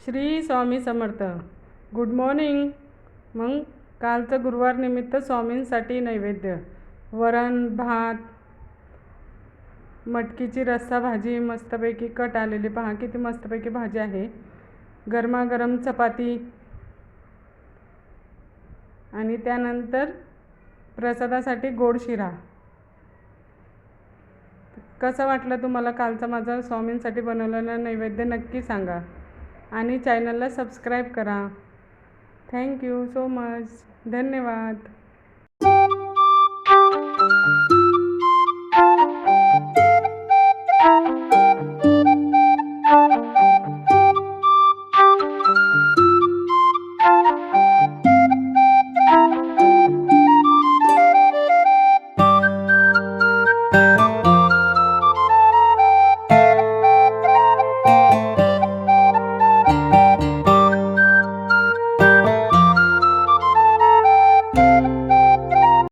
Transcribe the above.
Shri Swami Samarth. Good morning. मग कालचं गुरुवार निमित्त स्वामींसाठी नैवेद्य वरण भात, मटकीची रस्सा भाजी, मस्तपैकी कट आलेली, पहा किती मस्तपैकी भाजी आहे, गरमागरम चपाती आणि त्यानंतर प्रसादासाठी गोड शिरा. कसं वाटलं तुम्हाला कालचा माझा स्वामींसाठी बनवलेला नैवेद्य? नक्की सांगा आणि चॅनलला सबस्क्राईब करा. Thank you so much. धन्यवाद.